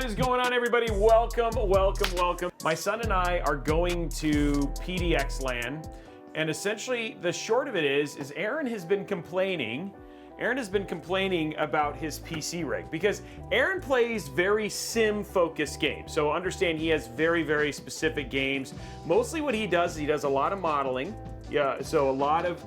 is going on, everybody? Welcome, welcome, welcome. My son and I are going to PDX land, and essentially the short of it is Aaron has been complaining. Aaron has been complaining about his PC rig because Aaron plays very sim-focused games. So understand he has very, very specific games. Mostly what he does is he does a lot of modeling. Yeah, so a lot of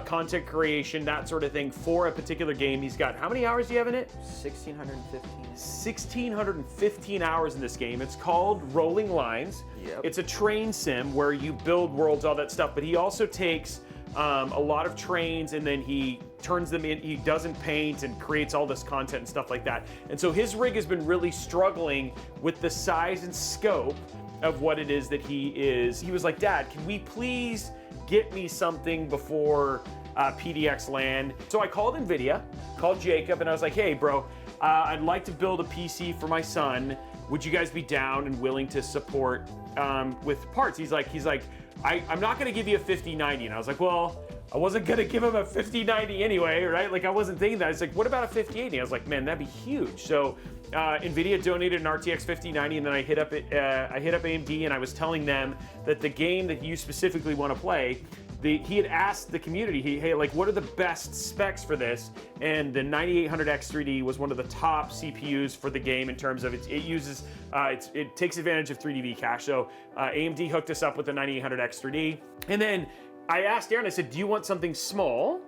content creation, that sort of thing for a particular game. He's got, how many hours do you have in it? 1,615. 1,615 hours in this game. It's called Rolling Lines. Yep. It's a train sim where you build worlds, all that stuff, but he also takes a lot of trains and then he turns them in, he doesn't paint and creates all this content and stuff like that. And so his rig has been really struggling with the size and scope of what it is that he is. He was like, Dad, can we please get me something before PDX land? So I called NVIDIA, called Jacob, and I was like, hey bro, I'd like to build a PC for my son. Would you guys be down and willing to support with parts? He's like, I'm not gonna give you a 5090. And I was like, well, I wasn't gonna give him a 5090 anyway, right? Like I wasn't thinking that. I was like, what about a 5080? I was like, man, that'd be huge. So NVIDIA donated an RTX 5090, and then I hit up AMD, and I was telling them that the game that you specifically want to play, he had asked the community, hey, like, what are the best specs for this? And the 9800X 3D was one of the top CPUs for the game in terms of it takes advantage of 3D cache. So AMD hooked us up with the 9800X 3D, and then I asked Aaron, I said, do you want something small,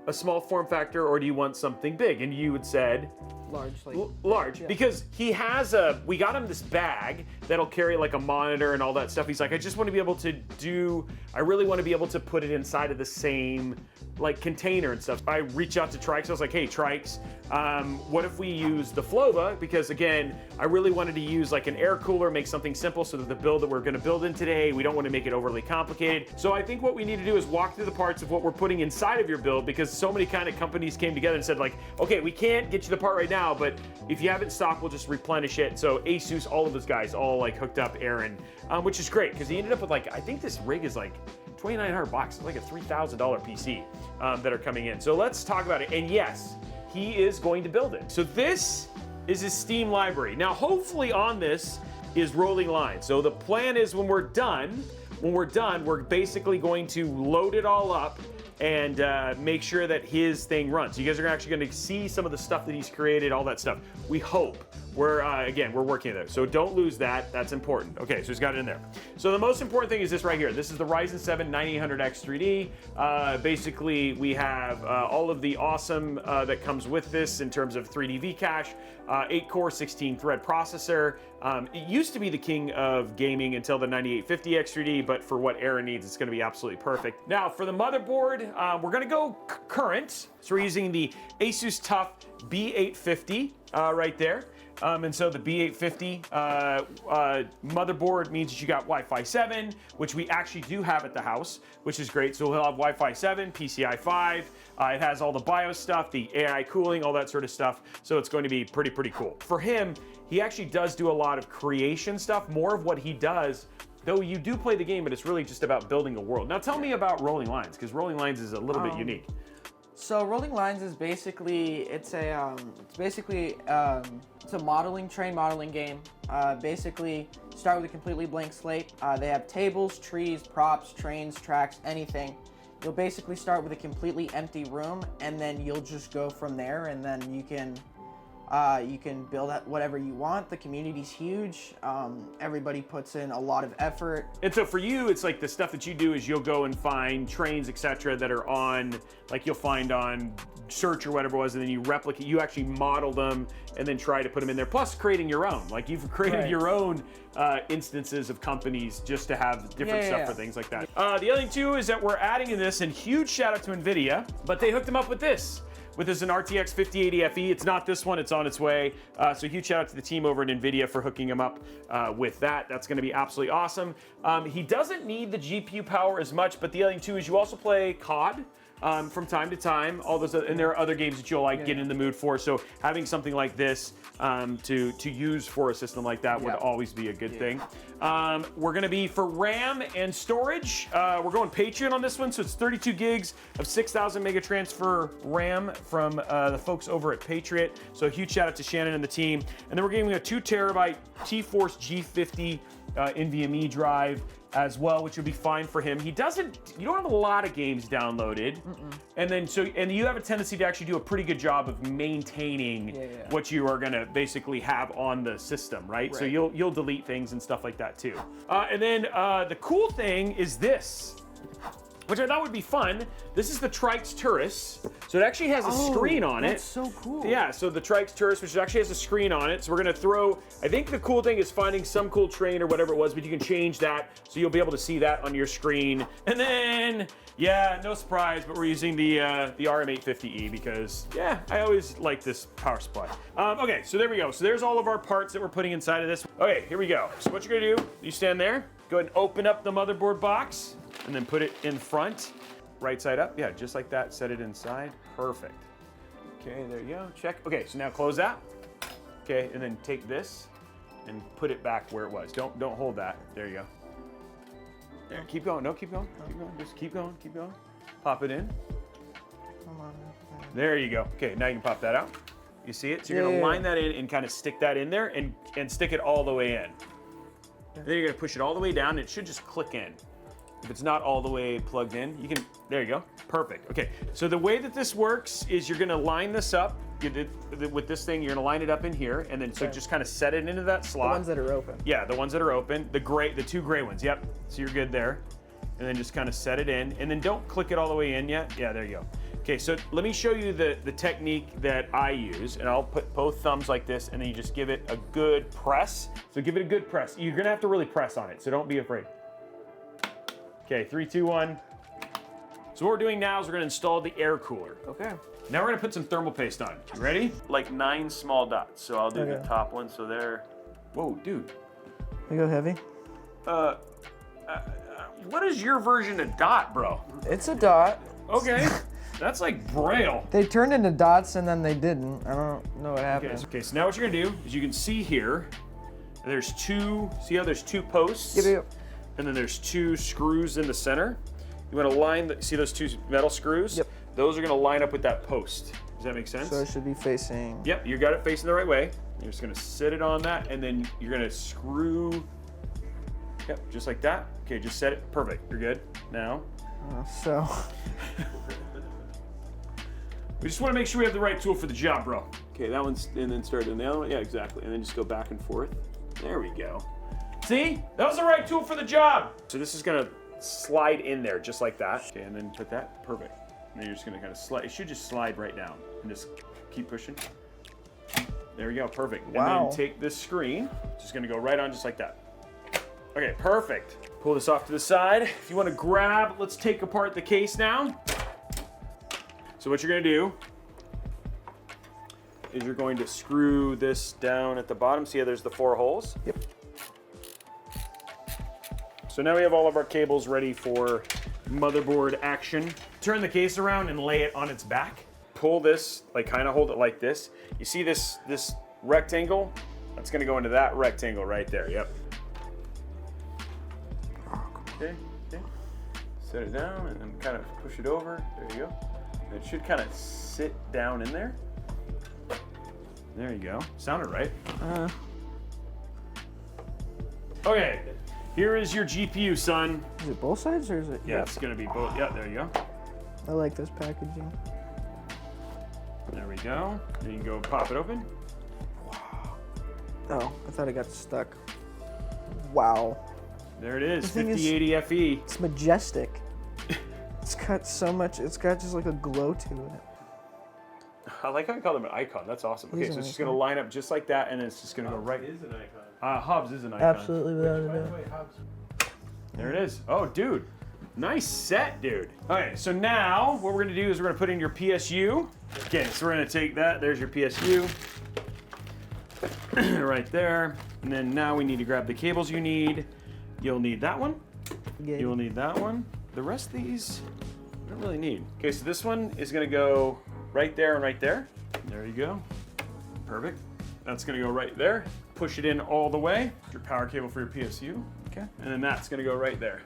a small form factor, or do you want something big? And you had said, large, large, yeah. Because he has we got him this bag that'll carry like a monitor and all that stuff. He's like, I just want to be able to I really want to be able to put it inside of the same like container and stuff. I reached out to TRYX. I was like, hey TRYX, what if we use the Flova? Because again, I really wanted to use like an air cooler, make something simple so that the build that we're gonna build in today, we don't want to make it overly complicated. So I think what we need to do is walk through the parts of what we're putting inside of your build, because so many kind of companies came together and said like, okay, we can't get you the part right now, but if you have it in stock, we'll just replenish it. So Asus, all of those guys all like hooked up Aaron, which is great because he ended up with like, I think this rig is like 2,900 bucks. It's like a $3,000 PC that are coming in. So let's talk about it. And yes, he is going to build it. So this is his Steam library. Now, hopefully on this is Rolling Lines. So the plan is when we're done, we're basically going to load it all up and make sure that his thing runs. You guys are actually going to see some of the stuff that he's created, all that stuff. We hope. Again, we're working there. So don't lose that. That's important. Okay, so he's got it in there. So the most important thing is this right here. This is the Ryzen 7 9800X 3D. Basically, we have all of the awesome that comes with this in terms of 3D cache, 8-core, 16-thread processor. It used to be the king of gaming until the 9850X 3D, but for what Aaron needs, it's gonna be absolutely perfect. Now, for the motherboard, we're gonna go current. So we're using the Asus TUF B850 right there. And so the B850 motherboard means that you got Wi-Fi 7, which we actually do have at the house, which is great. So we'll have Wi-Fi 7, PCI 5. It has all the BIOS stuff, the AI cooling, all that sort of stuff. So it's going to be pretty cool. For him, he actually does do a lot of creation stuff. More of what he does, though you do play the game, but it's really just about building a world. Now tell me about Rolling Lines, because Rolling Lines is a little bit unique. So Rolling Lines is basically it's a train modeling game. Basically, start with a completely blank slate. They have tables, trees, props, trains, tracks, anything. You'll basically start with a completely empty room, and then you'll just go from there, and then you can build whatever you want. The community's huge. Everybody puts in a lot of effort. And so for you, it's like the stuff that you do is you'll go and find trains, etc., that are on, like you'll find on search or whatever it was, and then you replicate, you actually model them and then try to put them in there. Plus creating your own, like you've created your own instances of companies just to have different stuff for things like that. The other thing too is that we're adding in this, and huge shout out to NVIDIA, but they hooked them up with this. With this an RTX 5080 FE. It's not this one, it's on its way. So huge shout out to the team over at NVIDIA for hooking him up with that. That's gonna be absolutely awesome. He doesn't need the GPU power as much, but the other thing too is you also play COD, from time to time. All those, and there are other games that you'll like get in the mood for. So having something like this to use for a system like that would always be a good thing. We're gonna be for RAM and storage. We're going Patreon on this one, so it's 32 gigs of 6,000 mega transfer RAM from the folks over at Patriot. So a huge shout out to Shannon and the team. And then we're getting a 2 terabyte T-Force G50 NVMe drive as well, which would be fine for him. You don't have a lot of games downloaded. And then and you have a tendency to actually do a pretty good job of maintaining what you are gonna basically have on the system, right? So you'll delete things and stuff like that too. And then the cool thing is this, which I thought would be fun. This is the TRYX Turris. So it actually has a screen on it. That's so cool. Yeah, so the TRYX Turris, which actually has a screen on it. So we're gonna throw, I think the cool thing is finding some cool train or whatever it was, but you can change that. So you'll be able to see that on your screen. And then, yeah, no surprise, but we're using the RM850E because, yeah, I always like this power supply. Okay, so there we go. So there's all of our parts that we're putting inside of this. Okay, here we go. So what you're gonna do, you stand there, go ahead and open up the motherboard box, and then put it in front, right side up. Yeah, just like that, set it inside, perfect. Okay, there you go, check. Okay, so now close that. Okay, and then take this and put it back where it was. Don't hold that, there you go. There, keep going, no, keep going, just keep going. Pop it in. Come on. There you go. Okay, now you can pop that out. You see it? So you're gonna line that in and kind of stick that in there and stick it all the way in. Then you're gonna push it all the way down and it should just click in. If it's not all the way plugged in, you can, there you go, perfect. Okay, so the way that this works is you're gonna line this up with this thing, you're gonna line it up in here, and then so just kind of set it into that slot. The ones that are open. Yeah, the ones that are open, the 2 gray ones, yep. So you're good there. And then just kind of set it in, and then don't click it all the way in yet. Yeah, there you go. Okay, so let me show you the technique that I use, and I'll put both thumbs like this, and then you just give it a good press. So give it a good press. You're gonna have to really press on it, so don't be afraid. Okay, 3, 2, 1. So what we're doing now is we're gonna install the air cooler. Okay. Now we're gonna put some thermal paste on. You ready? Like 9 small dots. So I'll do the top one, so there. Whoa, dude. You go heavy? What is your version of dot, bro? It's a dot. Okay, that's like Braille. They turned into dots and then they didn't. I don't know what happened. Okay, so now what you're gonna do is you can see here, there's 2, see how there's 2 posts? Yep. And then there's 2 screws in the center. You wanna line, see those 2 metal screws? Yep. Those are gonna line up with that post. Does that make sense? So it should be facing. Yep, you got it facing the right way. You're just gonna sit it on that, and then you're gonna screw, yep, just like that. Okay, just set it, perfect, you're good. Now. So. We just wanna make sure we have the right tool for the job, bro. Okay, that one's, and then start in the other one, yeah, exactly. And then just go back and forth. There we go. See? That was the right tool for the job. So this is gonna slide in there just like that. Okay, and then put that, perfect. And then you're just gonna kind of slide, it should just slide right down. And just keep pushing. There we go, perfect. Wow. And then take this screen, just gonna go right on just like that. Okay, perfect. Pull this off to the side. If you wanna grab, let's take apart the case now. So what you're gonna do is you're going to screw this down at the bottom. See how there's the 4 holes? Yep. So now we have all of our cables ready for motherboard action. Turn the case around and lay it on its back. Pull this, like kind of hold it like this. You see this rectangle? That's gonna go into that rectangle right there, yep. Okay. Set it down and then kind of push it over. There you go. And it should kind of sit down in there. There you go. Sounded right. Okay. Here is your GPU, son. Is it both sides or is it? Yeah, it's gonna be both. Yeah, there you go. I like this packaging. There we go. Then you can go pop it open. Oh, I thought it got stuck. Wow. There it is, The thing is- 5080 FE. It's majestic. It's got so much, it's got just like a glow to it. I like how I call them an icon. That's awesome. Okay, He's so an it's just icon. gonna line up just like that, and it's just gonna go right. Is an icon. Hobbs is an icon. Absolutely without a doubt. Wait, Hobbs. There it is. Oh, dude. Nice set, dude. Okay, so now what we're gonna do is we're gonna put in your PSU. Okay, so we're gonna take that. There's your PSU. Right there. And then now we need to grab the cables you need. You'll need that one. Yeah. You will need that one. The rest of these, I don't really need. Okay, so this one is gonna go right there and right there. There you go. Perfect. That's gonna go right there. Push it in all the way. Your power cable for your PSU. Okay. And then that's gonna go right there.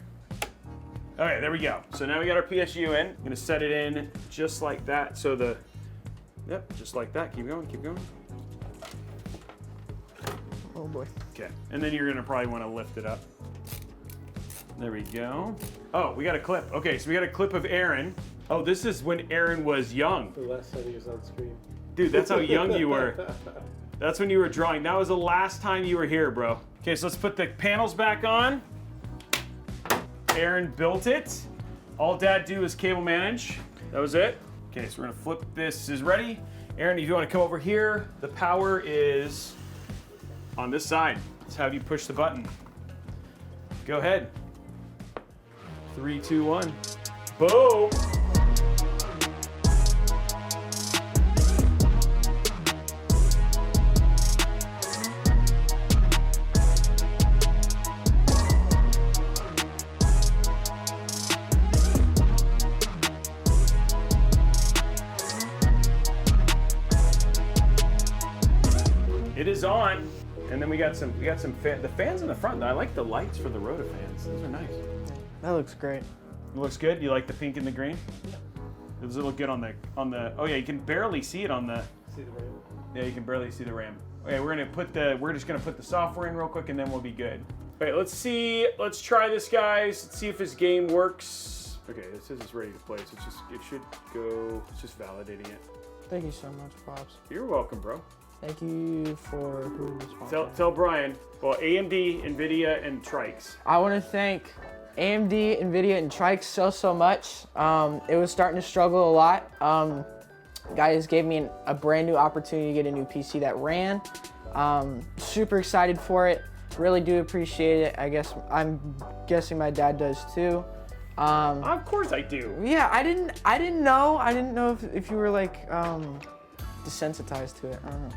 Okay, there we go. So now we got our PSU in. I'm gonna set it in just like that. So yep, just like that. Keep going, keep going. Oh boy. Okay, and then you're gonna probably wanna lift it up. There we go. Oh, we got a clip. Okay, so we got a clip of Aaron. Oh, this is when Aaron was young. The last time he was on screen. Dude, that's how young you were. That's when you were drawing. That was the last time you were here, bro. Okay, so let's put the panels back on. Aaron built it. All Dad do is cable manage. That was it. Okay, so we're gonna flip this. This is ready. Aaron, if you wanna come over here, the power is on this side. Let's have you push the button. Go ahead. 3, 2, 1. Boom! It is on, and then we got some the fans in the front. I like the lights for the Roto fans. Those are nice. That looks great. It looks good. You like the pink and the green? Yeah. Does it look good on the? Oh yeah, you can barely see it on the. See the RAM? Yeah, you can barely see the RAM. Okay, we're just gonna put the software in real quick, and then we'll be good. Okay, let's see. Let's try this, guys. Let's see if this game works. Okay, it says it's ready to play, so it should go. It's just validating it. Thank you so much, Pops. You're welcome, bro. Thank you for who was sponsoring. Tell Brian. Well, AMD, NVIDIA, and TRYX. I want to thank AMD, NVIDIA, and TRYX so much. It was starting to struggle a lot. Guys gave me a brand new opportunity to get a new PC that ran. Super excited for it. Really do appreciate it. I'm guessing my dad does too. Of course I do. Yeah, I didn't know if you were like desensitized to it. I don't know.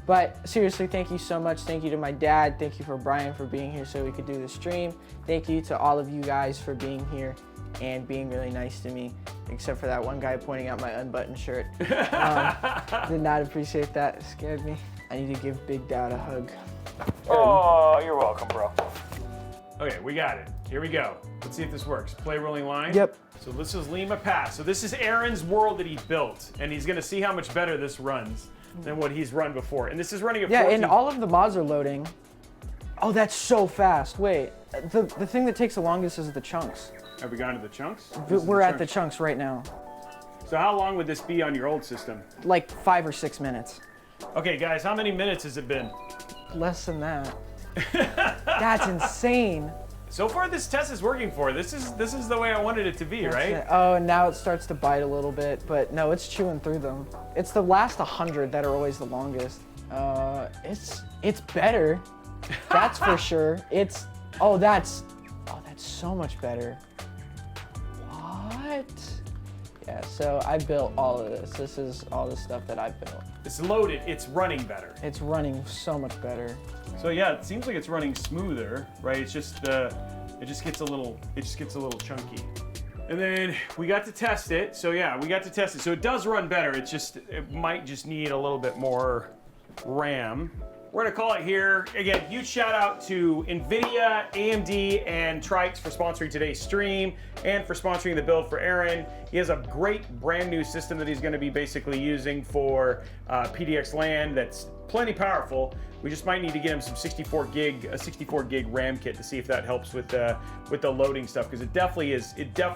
But seriously, thank you so much. Thank you to my dad. Thank you for Brian for being here so we could do the stream. Thank you to all of you guys for being here and being really nice to me, except for that one guy pointing out my unbuttoned shirt. Did not appreciate that. It scared me. I need to give Big Dad a hug. Oh, you're welcome, bro. Okay, we got it. Here we go. Let's see if this works. Play rolling line. Yep. So this is Lima Pass. So this is Aaron's world that he built, and he's gonna see how much better this runs than what he's run before. And this is running at 14. And all of the mods are loading. Oh, that's so fast. Wait, the thing that takes the longest is the chunks. Have we gone to the chunks? We're at the chunks right now. So how long would this be on your old system? Like 5 or 6 minutes. Okay, guys, how many minutes has it been? Less than that. That's insane. So far, this test is working for. This is the way I wanted it to be, right? Oh, now it starts to bite a little bit, but no, it's chewing through them. It's the last 100 that are always the longest. It's better. That's for sure. That's so much better. What? Yeah, so I built all of this. This is all the stuff that I built. It's loaded. It's running better. It's running so much better. So yeah, it seems like it's running smoother, right? It's just it just gets a little chunky. And then we got to test it. So yeah, we got to test it. So it does run better. It might just need a little bit more RAM. We're gonna call it here. Again, huge shout out to NVIDIA, AMD, and TRYX for sponsoring today's stream and for sponsoring the build for Aaron. He has a great brand new system that he's gonna be basically using for PDX LAN that's plenty powerful. We just might need to get him some 64 gig RAM kit to see if that helps with the loading stuff, because it definitely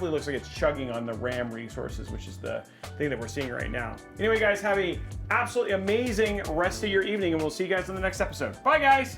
looks like it's chugging on the RAM resources, which is the thing that we're seeing right now. Anyway, guys, have a absolutely amazing rest of your evening, and we'll see you guys in the next episode. Bye, guys.